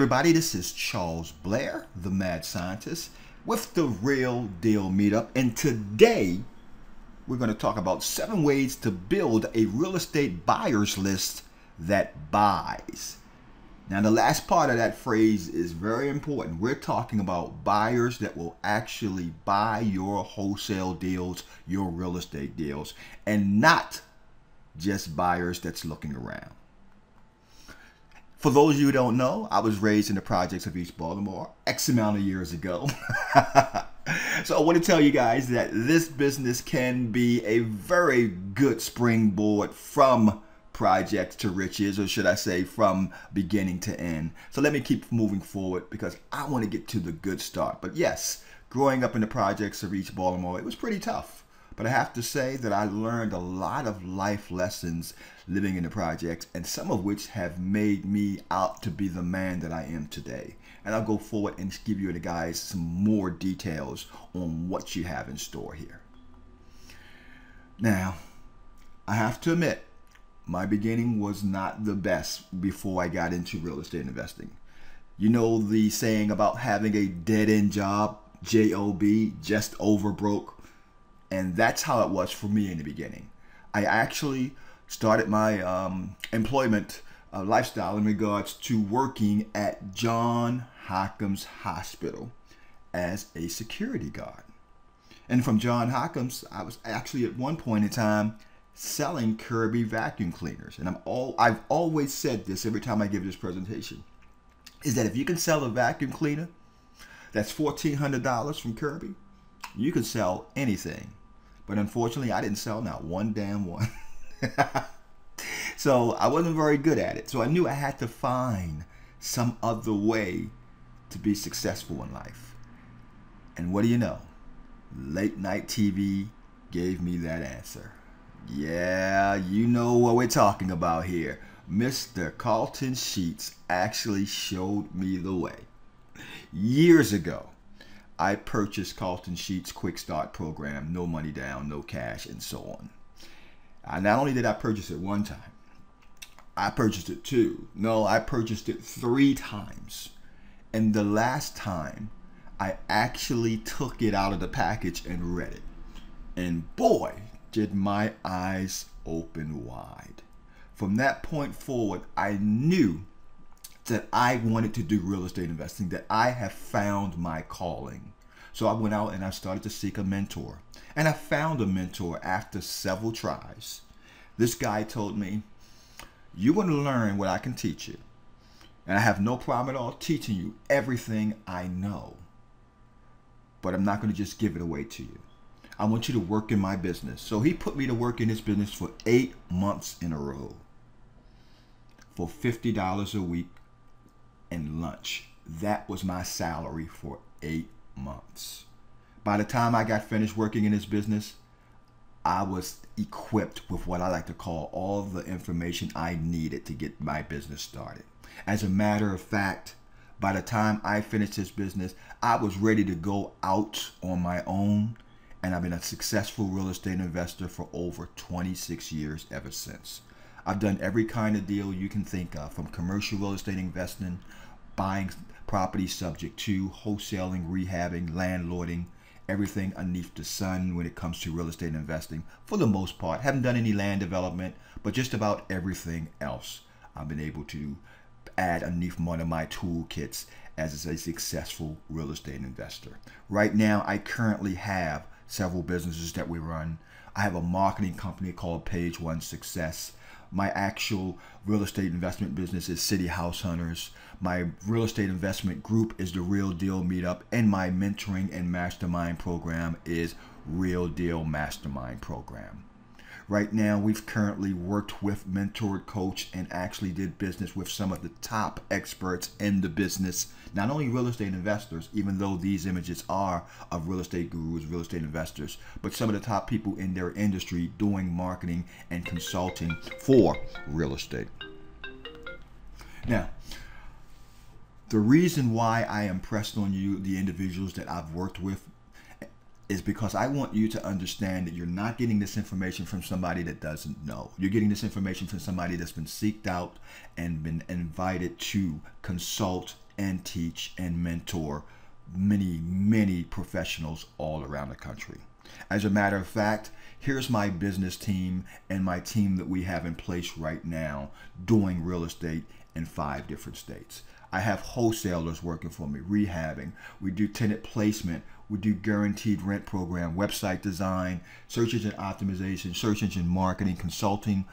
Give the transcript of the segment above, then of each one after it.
everybody, this is Charles Blair, the Mad Scientist, with the Real Deal Meetup, and today we're going to talk about 7 ways to build a real estate buyer's list that buys. Now the last part of that phrase is very important. We're talking about buyers that will actually buy your wholesale deals, your real estate deals, and not just buyers that's looking around. For those of you who don't know, I was raised in the projects of East Baltimore X amount of years ago. So I want to tell you guys that this business can be a very good springboard from projects to riches, or should I say from beginning to end. So let me keep moving forward because I want to get to the good start. But yes, growing up in the projects of East Baltimore, it was pretty tough. But I have to say that I learned a lot of life lessons living in the projects, and some of which have made me out to be the man that I am today. And I'll go forward and give you guys some more details on what you have in store here. Now, I have to admit, my beginning was not the best before I got into real estate investing. You know the saying about having a dead-end job, J-O-B, just over broke? And that's how it was for me in the beginning. I actually started my employment lifestyle in regards to working at Johns Hopkins Hospital as a security guard. And from Johns Hopkins, I was actually at one point in time selling Kirby vacuum cleaners. And I've always said this every time I give this presentation, is that if you can sell a vacuum cleaner that's $1,400 from Kirby, you can sell anything. But unfortunately, I didn't sell not one damn one. So I wasn't very good at it. So I knew I had to find some other way to be successful in life. And what do you know? Late night TV gave me that answer. Yeah, you know what we're talking about here. Mr. Carlton Sheets actually showed me the way. Years ago, I purchased Carlton Sheets Quick Start program, no money down, no cash, and so on. Not only did I purchase it one time, I purchased it two. No, I purchased it 3 times. And the last time, I actually took it out of the package and read it. And boy, did my eyes open wide. From that point forward, I knew that I wanted to do real estate investing, that I have found my calling. So I went out and I started to seek a mentor. And I found a mentor after several tries. This guy told me, you're going to learn what I can teach you. And I have no problem at all teaching you everything I know. But I'm not going to just give it away to you. I want you to work in my business. So he put me to work in his business for 8 months in a row for $50 a week and lunch. That was my salary for 8 months. By the time I got finished working in his business, I was equipped with what I like to call all the information I needed to get my business started. As a matter of fact, by the time I finished his business, I was ready to go out on my own, and I've been a successful real estate investor for over 26 years ever since. I've done every kind of deal you can think of, from commercial real estate investing, buying property subject to, wholesaling, rehabbing, landlording, everything underneath the sun when it comes to real estate investing. For the most part, haven't done any land development, but just about everything else I've been able to add underneath one of my toolkits as a successful real estate investor. Right now, I currently have several businesses that we run. I have a marketing company called Page One Success. My actual real estate investment business is City House Hunters. My real estate investment group is the Real Deal Meetup, and my mentoring and mastermind program is Real Deal Mastermind Program. Right now, we've currently worked with, mentored, coached, and actually did business with some of the top experts in the business. Not only real estate investors, even though these images are of real estate gurus, real estate investors, but some of the top people in their industry doing marketing and consulting for real estate. Now, the reason why I impressed on you the individuals that I've worked with is because I want you to understand that you're not getting this information from somebody that doesn't know. You're getting this information from somebody that's been seeked out and been invited to consult and teach and mentor many, many professionals all around the country. As a matter of fact, here's my business team and my team that we have in place right now doing real estate in 5 different states. I have wholesalers working for me, rehabbing. We do tenant placement. We do guaranteed rent program, website design, search engine optimization, search engine marketing, consulting.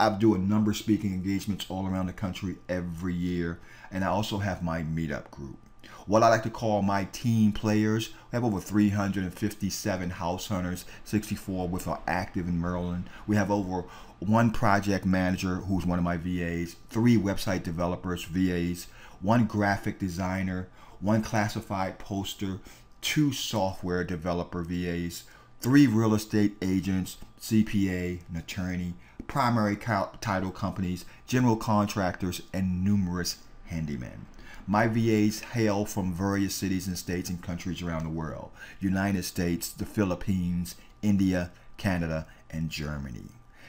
I do a number of speaking engagements all around the country every year. And I also have my meetup group. What I like to call my team players. We have over 357 house hunters, 64 with are active in Maryland. We have over 1 project manager who's one of my VAs, 3 website developers, VAs, 1 graphic designer, 1 classified poster, 2 software developer VAs, 3 real estate agents, CPA, an attorney, primary title companies, general contractors, and numerous handymen. My VAs hail from various cities and states and countries around the world: United States, the Philippines, India, Canada, and Germany.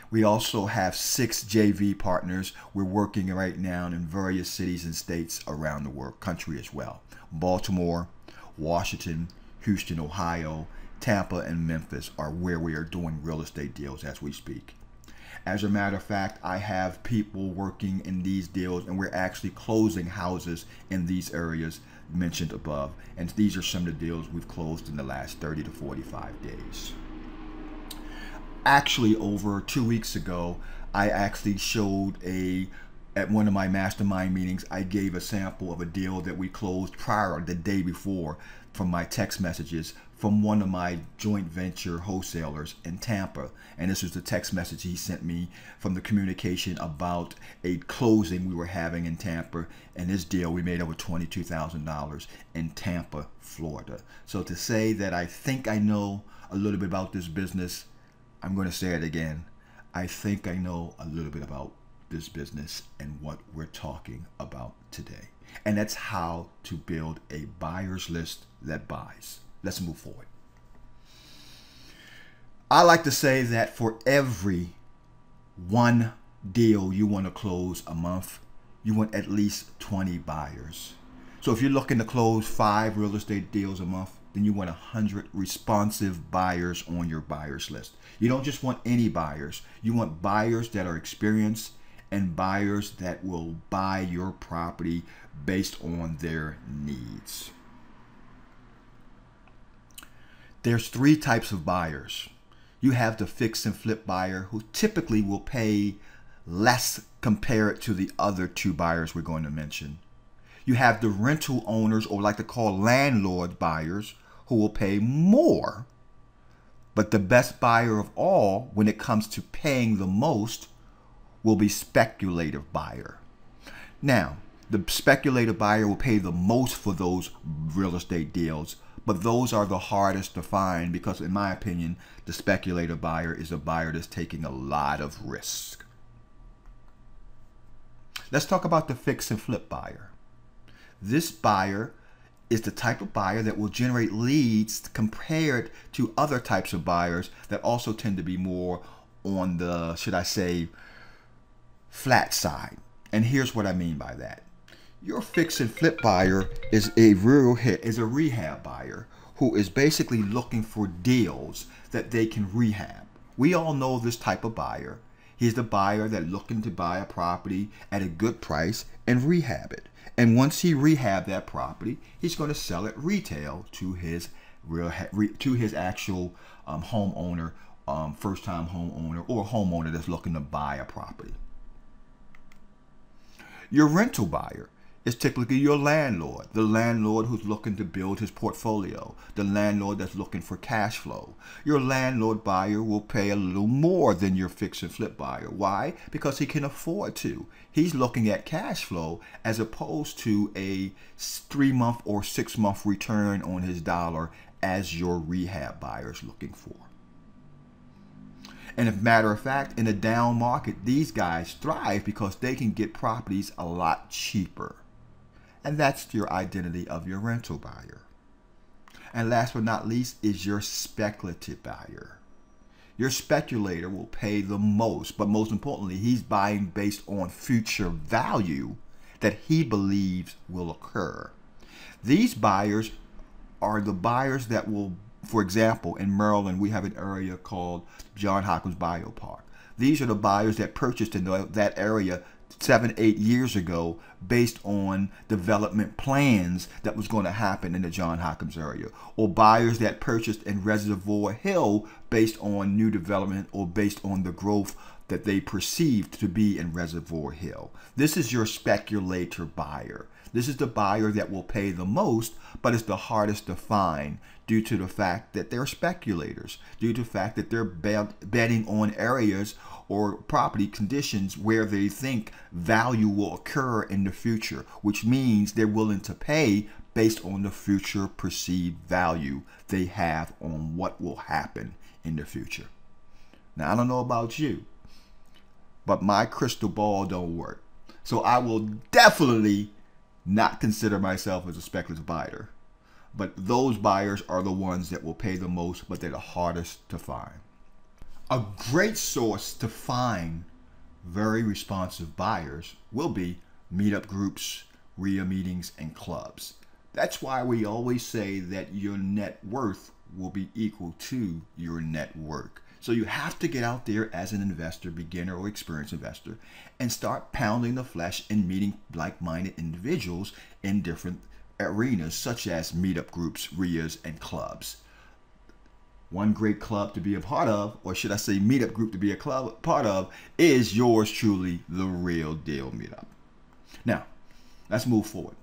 We also have 6 JV partners. We're working right now in various cities and states around the world, country as well. Baltimore, Washington, Houston, Ohio, Tampa, and Memphis are where we are doing real estate deals as we speak. As a matter of fact, I have people working in these deals, and we're actually closing houses in these areas mentioned above. And these are some of the deals we've closed in the last 30 to 45 days. Actually, over 2 weeks ago, I actually showed at one of my mastermind meetings, I gave a sample of a deal that we closed prior, the day before, from my text messages from one of my joint venture wholesalers in Tampa. And this was the text message he sent me from the communication about a closing we were having in Tampa. And this deal, we made over $22,000 in Tampa, Florida. So to say that I think I know a little bit about this business, I'm going to say it again. I think I know a little bit about this business and what we're talking about today. And that's how to build a buyer's list that buys. Let's move forward. I like to say that for every 1 deal you want to close a month, you want at least 20 buyers. So if you're looking to close 5 real estate deals a month, then you want 100 responsive buyers on your buyers list. You don't just want any buyers. You want buyers that are experienced and buyers that will buy your property based on their needs. There's 3 types of buyers. You have the fix and flip buyer, who typically will pay less compared to the other 2 buyers we're going to mention. You have the rental owners, or like to call landlord buyers, who will pay more. But the best buyer of all, when it comes to paying the most, will be speculative buyer. Now, the speculative buyer will pay the most for those real estate deals, but those are the hardest to find because, in my opinion, the speculative buyer is a buyer that's taking a lot of risk. Let's talk about the fix and flip buyer. This buyer is the type of buyer that will generate leads compared to other types of buyers that also tend to be more on the, should I say, flat side. And here's what I mean by that. Your fix and flip buyer is a rehab buyer who is basically looking for deals that they can rehab. We all know this type of buyer. He's the buyer that's looking to buy a property at a good price and rehab it. And once he rehab that property, he's going to sell it retail to his actual homeowner, first-time homeowner, or homeowner that's looking to buy a property. Your rental buyer is typically your landlord, the landlord who's looking to build his portfolio, the landlord that's looking for cash flow. Your landlord buyer will pay a little more than your fix and flip buyer. Why? Because he can afford to. He's looking at cash flow as opposed to a 3-month or 6-month return on his dollar as your rehab buyer is looking for. And as a matter of fact, in a down market, these guys thrive because they can get properties a lot cheaper. And that's your identity of your rental buyer. And last but not least is your speculative buyer. Your speculator will pay the most, but most importantly, he's buying based on future value, that he believes will occur. These buyers are the buyers that will, for example, in Maryland, we have an area called John Hopkins Biopark. These are the buyers that purchased in that area 7, 8 years ago based on development plans that was going to happen in the John Hopkins area, or buyers that purchased in Reservoir Hill based on new development or based on the growth that they perceived to be in Reservoir Hill. This is your speculator buyer. This is the buyer that will pay the most, but it's the hardest to find due to the fact that they're speculators, due to the fact that they're betting on areas or property conditions where they think value will occur in the future, which means they're willing to pay based on the future perceived value they have on what will happen in the future. Now, I don't know about you, but my crystal ball don't work. So I will definitely not consider myself as a speculative buyer. But those buyers are the ones that will pay the most, but they're the hardest to find. A great source to find very responsive buyers will be meetup groups, RIA meetings, and clubs. That's why we always say that your net worth will be equal to your net work. So you have to get out there as an investor, beginner or experienced investor, and start pounding the flesh and meeting like-minded individuals in different arenas, such as meetup groups, RIAs, and clubs. One great club to be a part of, or should I say meetup group to be a part of, is yours truly, the Real Deal Meetup. Now, let's move forward.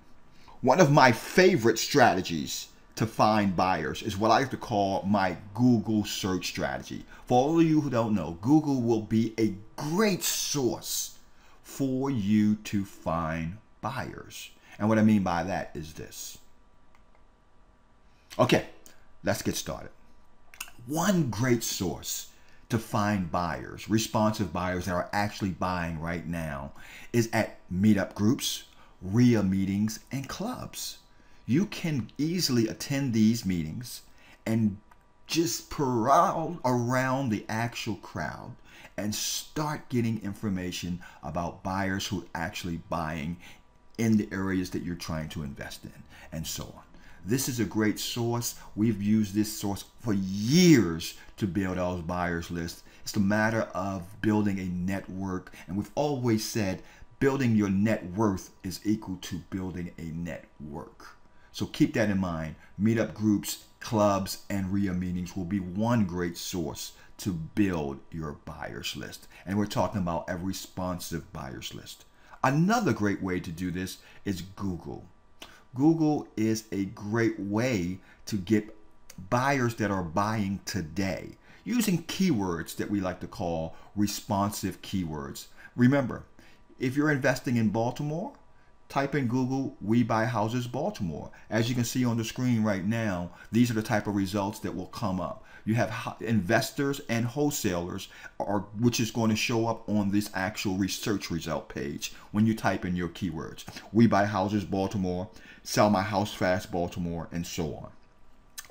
One of my favorite strategies to find buyers is what I like to call my Google search strategy. For all of you who don't know, Google will be a great source for you to find buyers. And what I mean by that is this. Okay, let's get started. One great source to find buyers, responsive buyers that are actually buying right now, is at meetup groups, RIA meetings, and clubs. You can easily attend these meetings and just prowl around the actual crowd and start getting information about buyers who are actually buying in the areas that you're trying to invest in, and so on. This is a great source. We've used this source for years to build our buyers list. It's a matter of building a network, and we've always said building your net worth is equal to building a network. So keep that in mind. Meetup groups, clubs, and RIA meetings will be one great source to build your buyers list. And we're talking about a responsive buyers list. Another great way to do this is Google. Google is a great way to get buyers that are buying today using keywords that we like to call responsive keywords. Remember, if you're investing in Baltimore, type in Google, "We Buy Houses Baltimore." As you can see on the screen right now, these are the type of results that will come up. You have investors and wholesalers, which is going to show up on this actual research result page when you type in your keywords. "We Buy Houses Baltimore," "Sell My House Fast Baltimore," and so on.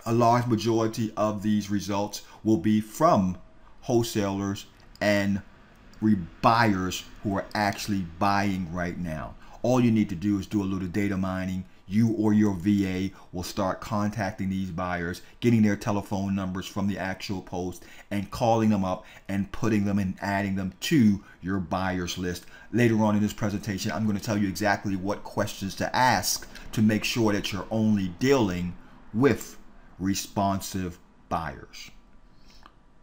A large majority of these results will be from wholesalers and buyers who are actually buying right now. All you need to do is do a little data mining. You or your VA will start contacting these buyers, getting their telephone numbers from the actual post and calling them up and putting them and adding them to your buyers list. Later on in this presentation, I'm going to tell you exactly what questions to ask to make sure that you're only dealing with responsive buyers.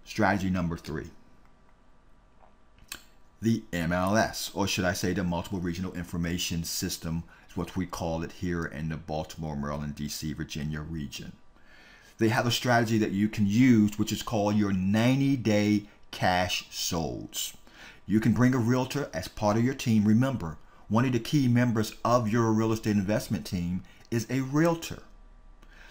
Strategy number 3. The MLS, or should I say the Multiple Regional Information System, is what we call it here in the Baltimore, Maryland, DC, Virginia region. They have a strategy that you can use, which is called your 90-day cash solds. You can bring a realtor as part of your team. Remember, one of the key members of your real estate investment team is a realtor.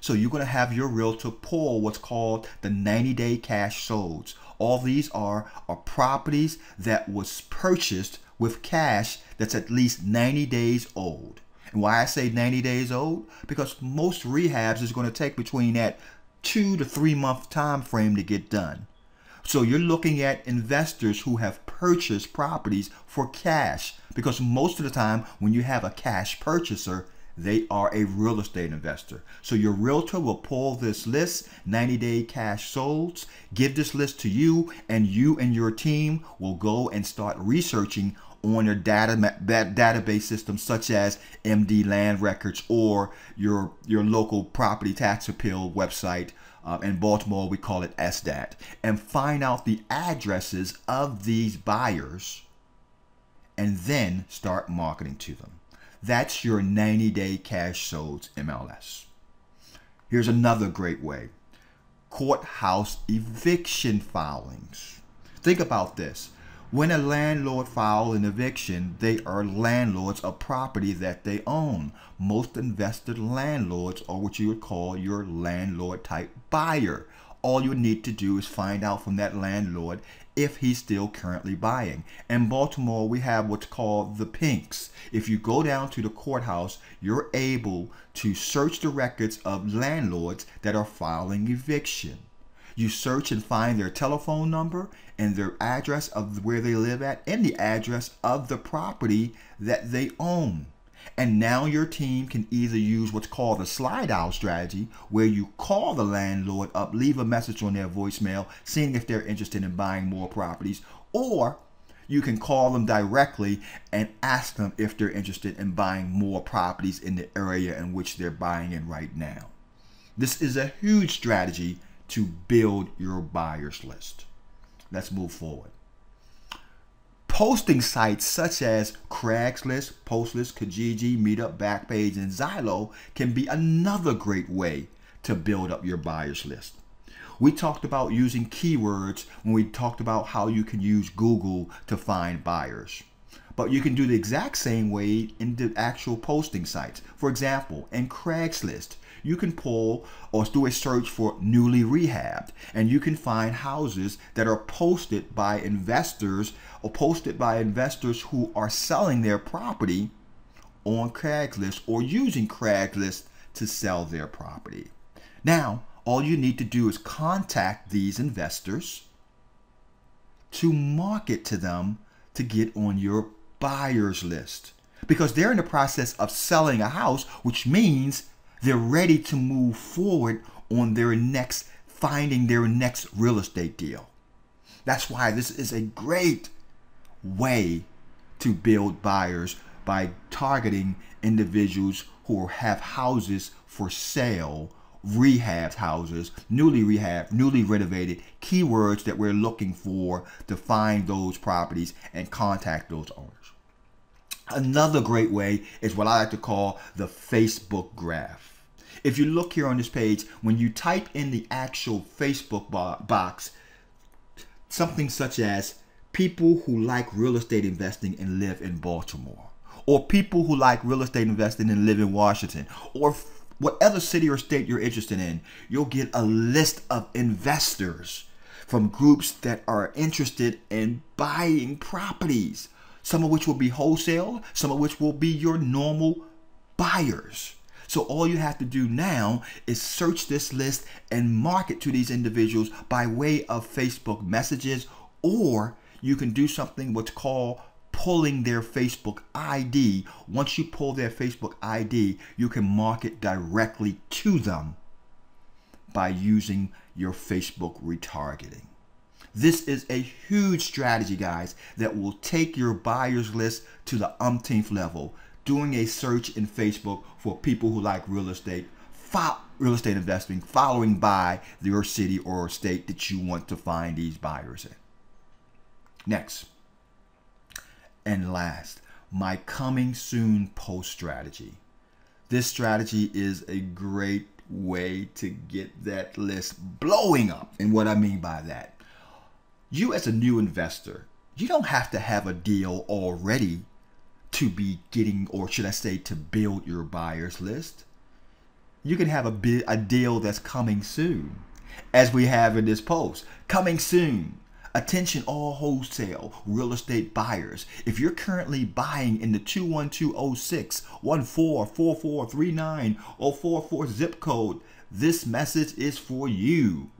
So you're going to have your realtor pull what's called the 90-day cash solds. All these are properties that was purchased with cash that's at least 90 days old. And why I say 90 days old? Because most rehabs is going to take between that 2 to 3 month time frame to get done. So you're looking at investors who have purchased properties for cash, because most of the time when you have a cash purchaser, they are a real estate investor. So your realtor will pull this list, 90-day cash solds, give this list to you, and your team will go and start researching on your database systems such as MD Land Records or your local property tax appeal website. In Baltimore, we call it SDAT, and find out the addresses of these buyers and then start marketing to them. That's your 90-day cash solds MLS. Here's another great way. Courthouse eviction filings. Think about this. When a landlord files an eviction, they are landlords of property that they own. Most invested landlords are what you would call your landlord type buyer. All you need to do is find out from that landlord if he's still currently buying. In Baltimore, we have what's called the pinks. If you go down to the courthouse, you're able to search the records of landlords that are filing eviction. You search and find their telephone number and their address of where they live at and the address of the property that they own. And now your team can either use what's called the slide out strategy, where you call the landlord up, leave a message on their voicemail, seeing if they're interested in buying more properties, or you can call them directly and ask them if they're interested in buying more properties in the area in which they're buying in right now. This is a huge strategy to build your buyers list. Let's move forward. Posting sites such as Craigslist, Postlist, Kijiji, Meetup, Backpage, and Zillow can be another great way to build up your buyers list. We talked about using keywords when we talked about how you can use Google to find buyers. But you can do the exact same way in the actual posting sites. For example, in Craigslist, you can pull or do a search for newly rehabbed, and you can find houses that are posted by investors who are selling their property on Craigslist or using Craigslist to sell their property. Now, all you need to do is contact these investors to market to them to get on your buyers list, because they're in the process of selling a house, which means they're ready to move forward on finding their next real estate deal. That's why this is a great way to build buyers, by targeting individuals who have houses for sale, rehabbed houses, newly rehabbed, newly renovated, keywords that we're looking for to find those properties and contact those owners. Another great way is what I like to call the Facebook graph. If you look here on this page, when you type in the actual Facebook box, something such as people who like real estate investing and live in Baltimore, or people who like real estate investing and live in Washington, or whatever city or state you're interested in, you'll get a list of investors from groups that are interested in buying properties, some of which will be wholesale, some of which will be your normal buyers. So all you have to do now is search this list and market to these individuals by way of Facebook messages, or you can do something what's called pulling their Facebook ID. Once you pull their Facebook ID, you can market directly to them by using your Facebook retargeting. This is a huge strategy, guys, that will take your buyers list to the umpteenth level. Doing a search in Facebook for people who like real estate investing, following by your city or state that you want to find these buyers in. Next and last, my coming soon post strategy. This strategy is a great way to get that list blowing up. And what I mean by that, you as a new investor, you don't have to have a deal already to be getting, or should I say, to build your buyers list. You can have a deal that's coming soon, as we have in this post. Coming soon. Attention all wholesale real estate buyers. If you're currently buying in the 21206 144439 or 44 zip code, this message is for you.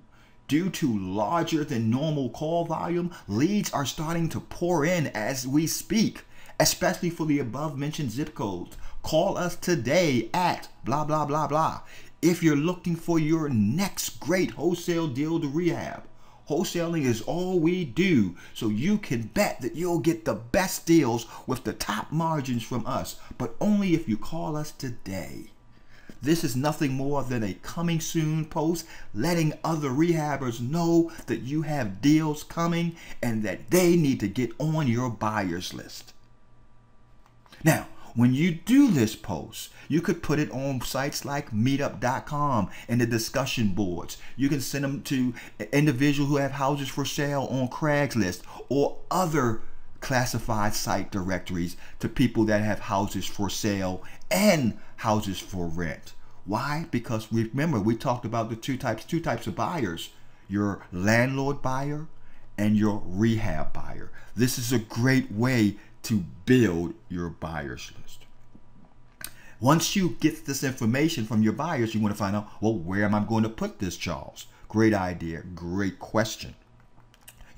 Due to larger than normal call volume, leads are starting to pour in as we speak, especially for the above mentioned zip codes. Call us today at blah, blah, blah, blah. If you're looking for your next great wholesale deal to rehab. Wholesaling is all we do, so you can bet that you'll get the best deals with the top margins from us, but only if you call us today. This is nothing more than a coming soon post letting other rehabbers know that you have deals coming and that they need to get on your buyers list. Now, when you do this post, you could put it on sites like meetup.com and the discussion boards. You can send them to individuals who have houses for sale on Craigslist or other classified site directories to people that have houses for sale and houses for rent. Why? Because remember, we talked about the two types of buyers, your landlord buyer and your rehab buyer. This is a great way to build your buyers list. Once you get this information from your buyers, you want to find out, well, where am I going to put this, Charles? Great idea, great question.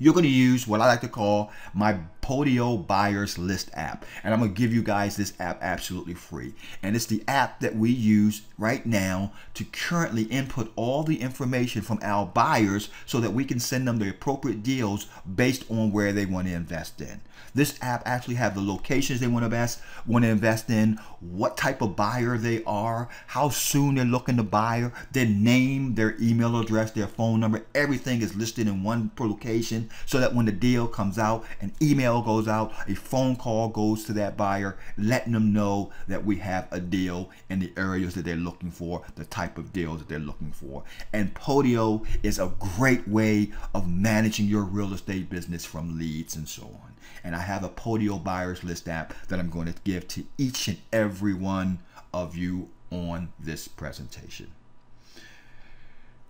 You're going to use what I like to call my Podio Buyers List app. And I'm going to give you guys this app absolutely free. And it's the app that we use right now to currently input all the information from our buyers so that we can send them the appropriate deals based on where they want to invest in. This app actually has the locations they want to invest in, what type of buyer they are, how soon they're looking to buy, their name, their email address, their phone number. Everything is listed in one location so that when the deal comes out, an email goes out, a phone call goes to that buyer, letting them know that we have a deal in the areas that they're looking for, the type of deals that they're looking for. And Podio is a great way of managing your real estate business from leads and so on. And I have a Podio Buyers List app that I'm going to give to each and every one of you on this presentation.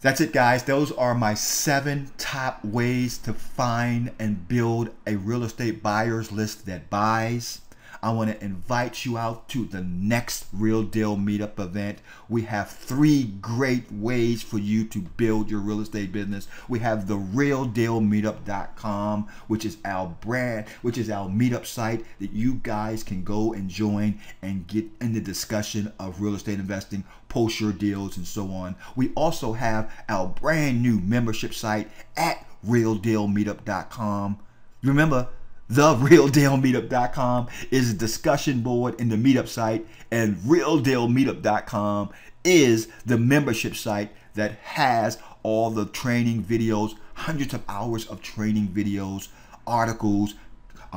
That's it, guys. Those are my 7 top ways to find and build a real estate buyers list that buys. I want to invite you out to the next Real Deal Meetup event. We have 3 great ways for you to build your real estate business. We have the realdealmeetup.com, which is our meetup site that you guys can go and join and get in the discussion of real estate investing, post your deals and so on. We also have our brand new membership site at realdealmeetup.com. Remember, TheRealDealMeetup.com is a discussion board in the meetup site, and RealDealMeetup.com is the membership site that has all the training videos, hundreds of hours of training videos, articles,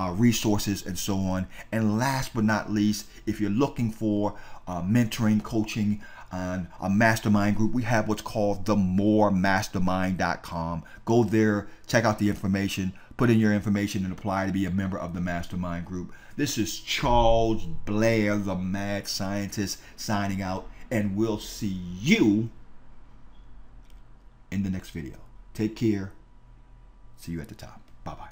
resources, and so on. And last but not least, if you're looking for mentoring, coaching, and a mastermind group, we have what's called themoremastermind.com. Go there, check out the information, put in your information, and apply to be a member of the mastermind group. This is Charles Blair, the mad scientist, signing out, and we'll see you in the next video. Take care. See you at the top. Bye-bye.